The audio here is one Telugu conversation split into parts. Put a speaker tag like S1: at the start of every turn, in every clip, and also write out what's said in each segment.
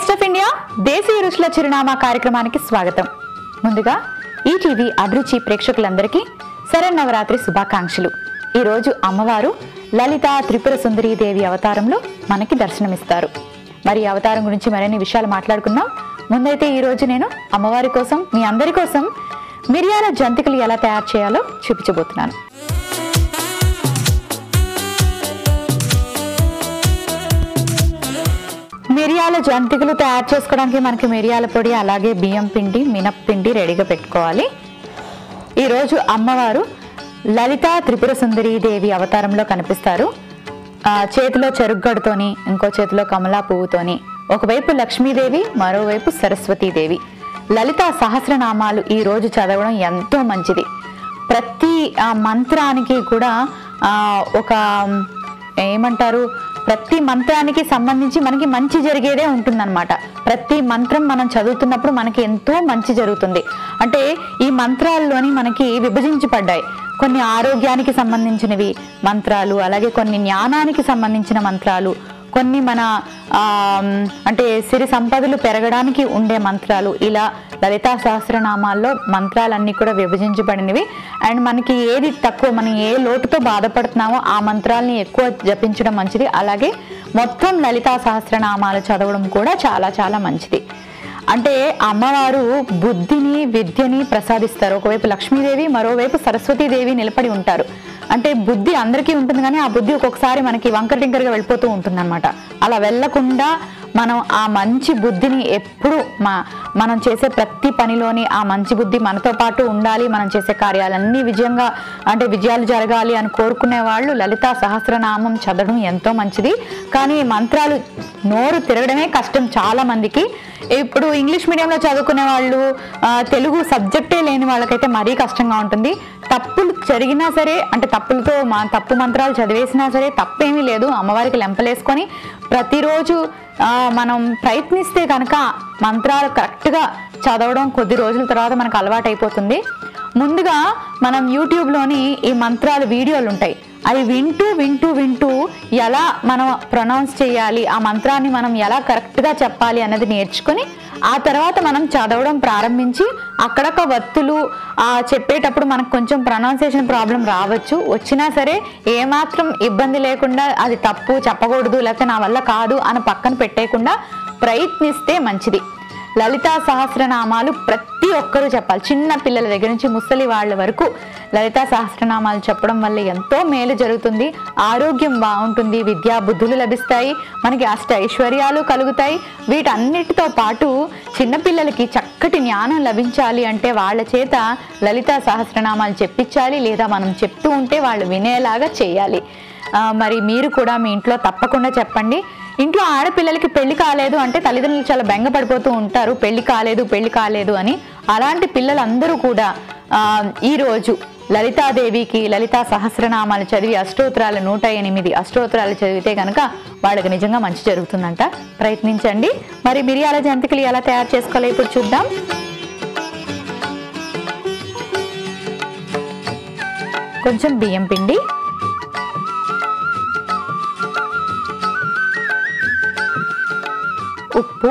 S1: టేస్ట్ ఆఫ్ ఇండియా దేశీయ రుచుల చిరునామా కార్యక్రమానికి స్వాగతం. ముందుగా ఈటీవీ అభిరుచి ప్రేక్షకులందరికీ శరన్నవరాత్రి శుభాకాంక్షలు. ఈరోజు అమ్మవారు లలిత త్రిపుర సుందరీ దేవి అవతారంలో మనకి దర్శనమిస్తారు. మరి అవతారం గురించి మరిన్ని విషయాలు మాట్లాడుకుందాం. ముందైతే ఈరోజు నేను అమ్మవారి కోసం, మీ అందరి కోసం మిరియాల జంతికలు ఎలా తయారు చేయాలో చూపించబోతున్నాను. మిరియాల జంతికలు తయారు చేసుకోవడానికి మనకి మిరియాల పొడి, అలాగే బియ్యం పిండి, మినప్పిండి రెడీగా పెట్టుకోవాలి. ఈరోజు అమ్మవారు లలిత త్రిపుర సుందరీ దేవి అవతారంలో కనిపిస్తారు. చేతిలో చెరుగ్గడతోని, ఇంకో చేతిలో కమలా పువ్వుతోని, ఒకవైపు లక్ష్మీదేవి, మరోవైపు సరస్వతీదేవి. లలిత సహస్రనామాలు ఈ రోజు చదవడం ఎంతో మంచిది. ప్రతి మంత్రానికి కూడా ఒక ఏమంటారు, ప్రతి మంత్రానికి సంబంధించి మనకి మంచి జరిగేదే ఉంటుందన్నమాట. ప్రతి మంత్రం మనం చదువుతున్నప్పుడు మనకి ఎంతో మంచి జరుగుతుంది. అంటే ఈ మంత్రాల్లోని మనకి విభజించబడ్డాయి. కొన్ని ఆరోగ్యానికి సంబంధించినవి మంత్రాలు, అలాగే కొన్ని జ్ఞానానికి సంబంధించిన మంత్రాలు, కొన్ని మన అంటే సిరి సంపదలు పెరగడానికి ఉండే మంత్రాలు. ఇలా లలితా సహస్రనామాల్లో మంత్రాలన్నీ కూడా విభజించబడినవి. అండ్ మనకి ఏది తక్కువ, మనం ఏ లోటుతో బాధపడుతున్నామో ఆ మంత్రాలని ఎక్కువ జపించడం మంచిది. అలాగే మొత్తం లలితా సహస్రనామాలు చదవడం కూడా చాలా చాలా మంచిది. అంటే అమ్మవారు బుద్ధిని, విద్యని ప్రసాదిస్తారు. ఒకవైపు లక్ష్మీదేవి, మరోవైపు సరస్వతీదేవి నిలబడి ఉంటారు. అంటే బుద్ధి అందరికీ ఉంటుంది, కానీ ఆ బుద్ధి ఒక్కొక్కసారి మనకి వంకర టింకరగా వెళ్ళిపోతూ ఉంటుంది అనమాట. అలా వెళ్లకుండా మనం ఆ మంచి బుద్ధిని ఎప్పుడు మనం చేసే ప్రతి పనిలోని ఆ మంచి బుద్ధి మనతో పాటు ఉండాలి. మనం చేసే కార్యాలన్నీ విజయాలు జరగాలి అని కోరుకునే వాళ్ళు లలితా సహస్రనామం చదవడం ఎంతో మంచిది. కానీ మంత్రాలు నోరు తిరగడమే కష్టం చాలా మందికి. ఇప్పుడు ఇంగ్లీష్ మీడియంలో చదువుకునే వాళ్ళు, తెలుగు సబ్జెక్టే లేని వాళ్ళకైతే మరీ కష్టంగా ఉంటుంది. తప్పులు జరిగినా సరే, అంటే తప్పులతో తప్పు మంత్రాలు చదివేసినా సరే తప్పేమీ లేదు. అమ్మవారికి లెంపలేసుకొని ప్రతిరోజు మనం ప్రయత్నిస్తే కనుక మంత్రాలు కరెక్ట్గా చదవడం కొద్ది రోజుల తర్వాత మనకు అలవాటు అయిపోతుంది. ముందుగా మనం యూట్యూబ్లోని ఈ మంత్రాల వీడియోలు ఉంటాయి. అవి వింటూ వింటూ వింటూ ఎలా మనం ప్రొనౌన్స్ చేయాలి, ఆ మంత్రాన్ని మనం ఎలా కరెక్ట్గా చెప్పాలి అన్నది నేర్చుకొని ఆ తర్వాత మనం చదవడం ప్రారంభించి, అక్కడొక వత్తులు చెప్పేటప్పుడు మనకు కొంచెం ప్రొనౌన్సియేషన్ ప్రాబ్లం రావచ్చు. వచ్చినా సరే ఏమాత్రం ఇబ్బంది లేకుండా అది తప్పు చెప్పకూడదు, లేకపోతే నా వల్ల కాదు అని పక్కన పెట్టేయకుండా ప్రయత్నిస్తే మంచిది. లలితా సహస్రనామాలు ప్రతి ఒక్కరూ చెప్పాలి. చిన్న పిల్లల దగ్గర నుంచి ముసలి వాళ్ళ వరకు లలితా సహస్రనామాలు చెప్పడం వల్ల ఎంతో మేలు జరుగుతుంది. ఆరోగ్యం బాగుంటుంది, విద్యా బుద్ధులు లభిస్తాయి, మనకి అష్ట ఐశ్వర్యాలు కలుగుతాయి. వీటన్నిటితో పాటు చిన్నపిల్లలకి చక్కటి జ్ఞానం లభించాలి అంటే వాళ్ళ చేత లలితా సహస్రనామాలు చెప్పించాలి, లేదా మనం చెప్తూ ఉంటే వాళ్ళు వినేలాగా చేయాలి. మరి మీరు కూడా మీ ఇంట్లో తప్పకుండా చెప్పండి. ఇంట్లో ఆడపిల్లలకి పెళ్లి కాలేదు అంటే తల్లిదండ్రులు చాలా బెంగపడిపోతూ ఉంటారు, పెళ్లి కాలేదు అని. అలాంటి పిల్లలందరూ కూడా ఈరోజు లలితాదేవికి లలితా సహస్రనామాలు చదివి అష్టోత్తరాలు 108 అష్టోత్తరాలు చదివితే కనుక వాళ్ళకి నిజంగా మంచి జరుగుతుందంట. ప్రయత్నించండి. మరి మిరియాల జంతికలు ఎలా తయారు చేసుకోవాలో ఇప్పుడు చూద్దాం. కొంచెం బియ్యం పిండి, ఉప్పు,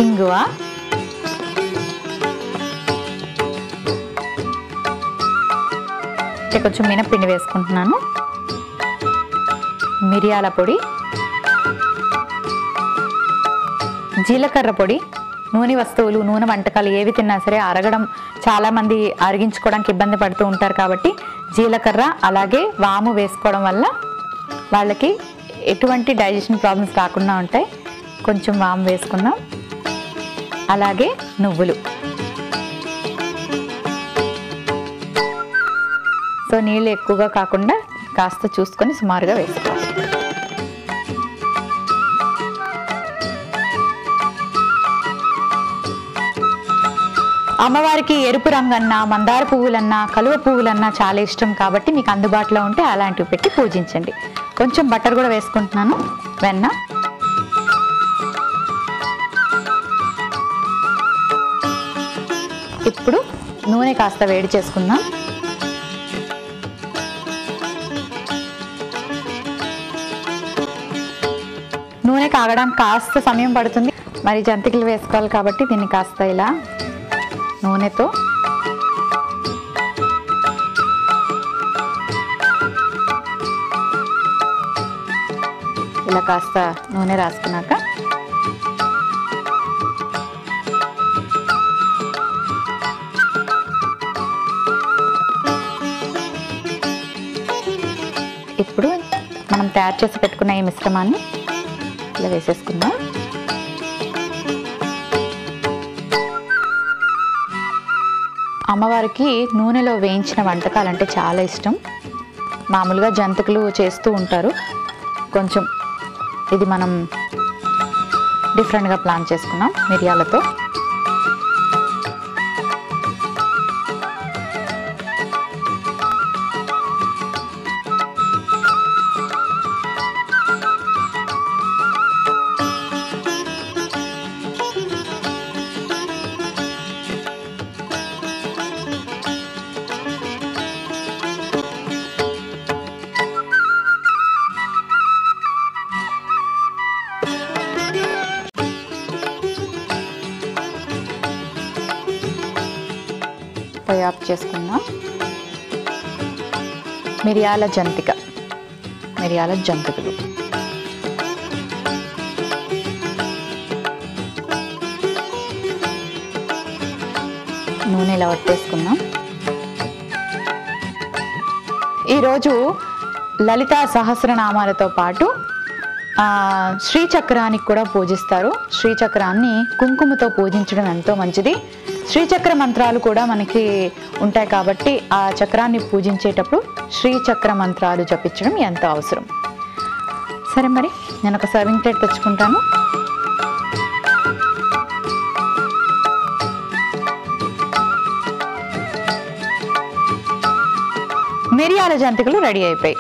S1: ఇంగువ, కొంచెం మినప్పిండి వేసుకుంటున్నాను, మిరియాల పొడి, జీలకర్ర పొడి. నూనె వస్తువులు, నూనె వంటకాలు ఏవి తిన్నా సరే అరగడం, చాలామంది అరిగించుకోవడానికి ఇబ్బంది పడుతూ ఉంటారు. కాబట్టి జీలకర్ర అలాగే వాము వేసుకోవడం వల్ల వాళ్ళకి ఎటువంటి డైజెషన్ ప్రాబ్లమ్స్ రాకుండా ఉంటాయి. కొంచెం వాము వేసుకున్నాం, అలాగే నువ్వులు. సో నీళ్ళు ఎక్కువగా కాకుండా కాస్త చూసుకొని సుమారుగా వేసుకోవాలి. అమ్మవారికి ఎరుపు రంగన్నా, మందార పువ్వులన్నా, కలువ పువ్వులన్నా చాలా ఇష్టం. కాబట్టి మీకు అందుబాటులో ఉంటే అలాంటివి పెట్టి పూజించండి. కొంచెం బటర్ కూడా వేసుకుంటున్నాను, వెన్న. ఇప్పుడు నూనె కాస్త వేడి చేసుకుందాం. నూనె కాగడానికి కాస్త సమయం పడుతుంది. మరి జంతికలు వేసుకోవాలి కాబట్టి దీన్ని కాస్త ఇలా నూనెతో ఇలా కాస్త నూనె రాసుకున్నాక ఇప్పుడు మనం తయారు చేసి పెట్టుకున్న ఈ మిశ్రమాన్ని ఇలా వేసేసుకుందాం. అమ్మవారికి నూనెలో వేయించిన వంటకాలు అంటే చాలా ఇష్టం. మామూలుగా జంతికలు చేస్తూ ఉంటారు, కొంచెం ఇది మనం డిఫరెంట్గా ప్లాన్ చేసుకున్నాం మిరియాలతో. పొయ్యి ఆఫ్ చేసుకుందాం. మిరియాల జంతిక, మిరియాల జంతికలు. నూనె ఇలా వట్టేసుకుందాం. ఈరోజు లలితా సహస్రనామాలతో పాటు శ్రీచక్రానికి కూడా పూజిస్తారు. శ్రీచక్రాన్ని కుంకుమతో పూజించడం ఎంతో మంచిది. శ్రీచక్ర మంత్రాలు కూడా మనకి ఉంటాయి కాబట్టి ఆ చక్రాన్ని పూజించేటప్పుడు శ్రీచక్ర మంత్రాలు జపించడం ఎంతో అవసరం. సరే, మరి నేను ఒక సర్వింగ్ ప్లేట్ తెచ్చుకుంటాను. మిరియాల జంతికలు రెడీ అయిపోయాయి.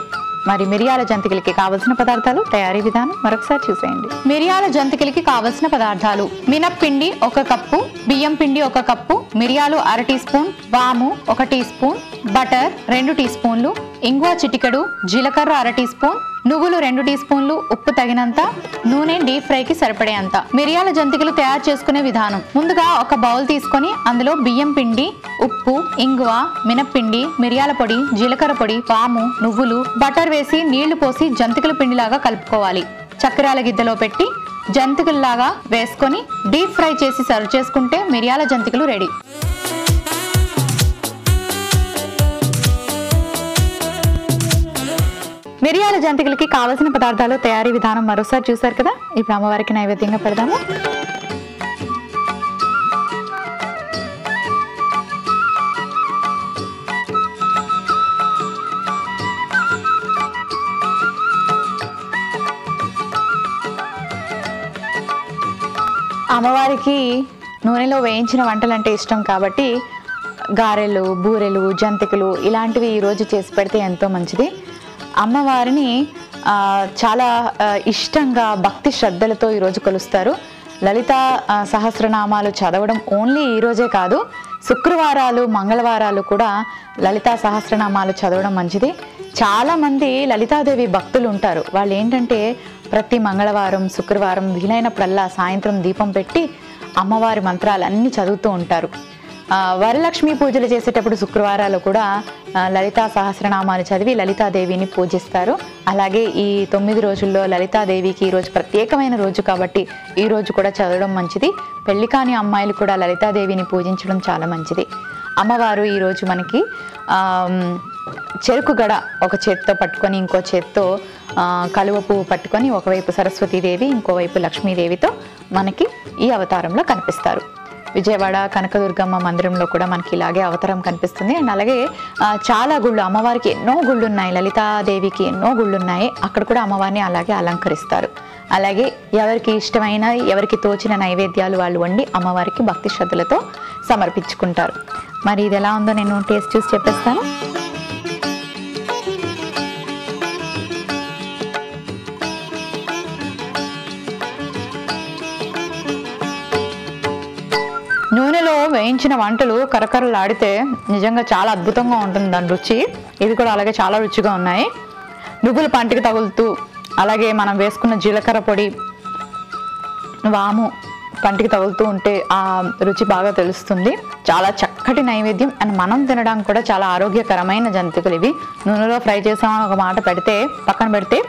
S1: మరి మిరియాల జంతికలకి కావలసిన పదార్థాలు, తయారీ విధానం మరొకసారి చూసేయండి. మిరియాల జంతికలకి కావలసిన పదార్థాలు: మినప్పిండి 1 కప్పు, బియ్యం పిండి 1 కప్పు, మిరియాలు 1/2 టీ స్పూన్, వాము 1 టీ స్పూన్, బటర్ 2 టీ స్పూన్లు, ఇంగువ చిటికెడు, జీలకర్ర 1/2 టీ స్పూన్, నువ్వులు 2 టీ స్పూన్లు, ఉప్పు తగినంత, నూనె డీప్ ఫ్రైకి సరిపడేంత. మిరియాల జంతికలు తయారు చేసుకునే విధానం: ముందుగా ఒక బౌల్ తీసుకొని అందులో బియ్యం పిండి, ఉప్పు, ఇంగువ, మినప్పిండి, మిరియాల పొడి, జీలకర్ర పొడి, వాము, నువ్వులు, బటర్ వేసి నీళ్లు పోసి జంతికల పిండిలాగా కలుపుకోవాలి. చక్రాల గిద్దలో పెట్టి జంతికల్లాగా వేసుకొని డీప్ ఫ్రై చేసి సర్వ్ చేసుకుంటే మిరియాల జంతికలు రెడీ. మిరియాల జంతికలకి కావలసిన పదార్థాలు, తయారీ విధానం మరోసారి చూసారు కదా. ఇప్పుడు అమ్మవారికి నైవేద్యంగా పెడదాము. అమ్మవారికి నూనెలో వేయించిన వంటలు అంటే ఇష్టం కాబట్టి గారెలు, బూరెలు, జంతికలు ఇలాంటివి ఈరోజు చేసి పెడితే ఎంతో మంచిది. అమ్మవారిని చాలా ఇష్టంగా భక్తి శ్రద్ధలతో ఈరోజు కొలుస్తారు. లలితా సహస్రనామాలు చదవడం ఓన్లీ ఈరోజే కాదు, శుక్రవారాలు, మంగళవారాలు కూడా లలితా సహస్రనామాలు చదవడం మంచిది. చాలామంది లలితాదేవి భక్తులు ఉంటారు. వాళ్ళు ఏంటంటే ప్రతి మంగళవారం, శుక్రవారం వీలైనప్పుడల్లా సాయంత్రం దీపం పెట్టి అమ్మవారి మంత్రాలన్నీ చదువుతూ ఉంటారు. వరలక్ష్మి పూజలు చేసేటప్పుడు శుక్రవారాలు కూడా లలితా సహస్రనామాలు చదివి లలితాదేవిని పూజిస్తారు. అలాగే ఈ 9 రోజుల్లో లలితాదేవికి ఈరోజు ప్రత్యేకమైన రోజు కాబట్టి ఈరోజు కూడా చదవడం మంచిది. పెళ్లి కాని అమ్మాయిలు కూడా లలితాదేవిని పూజించడం చాలా మంచిది. అమ్మవారు ఈరోజు మనకి చెరుకు గడ ఒక చేత్తో పట్టుకొని ఇంకో చేత్తో కలువ పువ్వు పట్టుకొని ఒకవైపు సరస్వతీదేవి ఇంకోవైపు లక్ష్మీదేవితో మనకి ఈ అవతారంలో కనిపిస్తారు. విజయవాడ కనకదుర్గమ్మ మందిరంలో కూడా మనకి ఇలాగే అవతారం కనిపిస్తుంది. అండ్ అలాగే చాలా గుళ్ళు, అమ్మవారికి ఎన్నో గుళ్ళు ఉన్నాయి, లలితాదేవికి ఎన్నో గుళ్ళు ఉన్నాయి, అక్కడ కూడా అమ్మవారిని అలాగే అలంకరిస్తారు. అలాగే ఎవరికి ఇష్టమైన, ఎవరికి తోచిన నైవేద్యాలు వాళ్ళు వండి అమ్మవారికి భక్తి శ్రద్ధలతో సమర్పించుకుంటారు. మరి ఇది ఎలా ఉందో నేను టేస్ట్ చూసి చెప్పేస్తాను. నూనెలో వేయించిన వంటలు కరకరలాడితే నిజంగా చాలా అద్భుతంగా ఉంటుంది దాని రుచి. ఇది కూడా అలాగే చాలా రుచిగా ఉన్నాయి. నువ్వులు పంటికి తగులుతూ, అలాగే మనం వేసుకున్న జీలకర్ర పొడి, వాము పంటికి తగులుతూ ఉంటే ఆ రుచి బాగా తెలుస్తుంది. చాలా చక్కటి నైవేద్యం అండ్ మనం తినడానికి కూడా చాలా ఆరోగ్యకరమైన జంతికలు ఇవి. నూనెలో ఫ్రై చేసామని ఒక మాట పక్కన పెడితే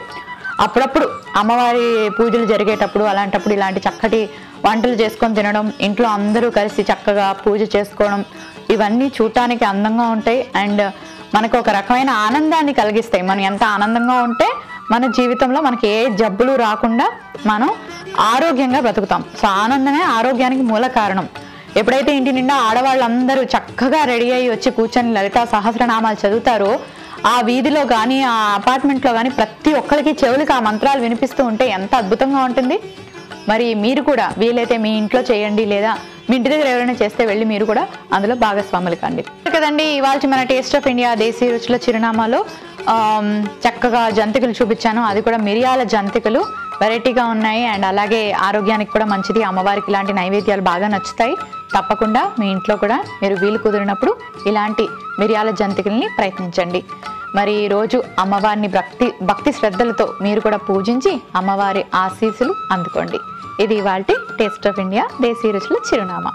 S1: అప్పుడప్పుడు అమ్మవారి పూజలు జరిగేటప్పుడు అలాంటప్పుడు ఇలాంటి చక్కటి వంటలు చేసుకొని తినడం, ఇంట్లో అందరూ కలిసి చక్కగా పూజ చేసుకోవడం, ఇవన్నీ చూడటానికి అందంగా ఉంటాయి అండ్ మనకు ఒక రకమైన ఆనందాన్ని కలిగిస్తాయి. మనం ఎంత ఆనందంగా ఉంటే మన జీవితంలో మనకి ఏ జబ్బులు రాకుండా మనం ఆరోగ్యంగా బ్రతుకుతాం. సో ఆనందమే ఆరోగ్యానికి మూల కారణం. ఎప్పుడైతే ఇంటి నిండా ఆడవాళ్ళందరూ చక్కగా రెడీ అయ్యి వచ్చి కూర్చొని లలితా సహస్రనామాలు చదువుతారో ఆ వీధిలో కానీ ఆ అపార్ట్మెంట్లో కానీ ప్రతి ఒక్కరికి చెవులకి ఆ మంత్రాలు వినిపిస్తూ ఉంటే ఎంత అద్భుతంగా ఉంటుంది. మరి మీరు కూడా వీలైతే మీ ఇంట్లో చేయండి, లేదా మీ ఇంటి దగ్గర ఎవరైనా చేస్తే వెళ్ళి మీరు కూడా అందులో భాగస్వాములు కండి కదండి. ఇవాళ మన టేస్ట్ ఆఫ్ ఇండియా దేశీ రుచుల చిరునామాలో చక్కగా జంతికలు చూపించాను. అది కూడా మిరియాల జంతికలు వెరైటీగా ఉన్నాయి అండ్ అలాగే ఆరోగ్యానికి కూడా మంచిది. అమ్మవారికి ఇలాంటి నైవేద్యాలు బాగా నచ్చుతాయి. తప్పకుండా మీ ఇంట్లో కూడా మీరు వీలు కుదిరినప్పుడు ఇలాంటి మిరియాల జంతికల్ని ప్రయత్నించండి. మరి రోజు అమ్మవారిని భక్తి శ్రద్ధలతో మీరు కూడా పూజించి అమ్మవారి ఆశీస్సులు అందుకోండి. ఇది ఇవాల్టి టేస్ట్ ఆఫ్ ఇండియా దేశీ రుచుల చిరునామా.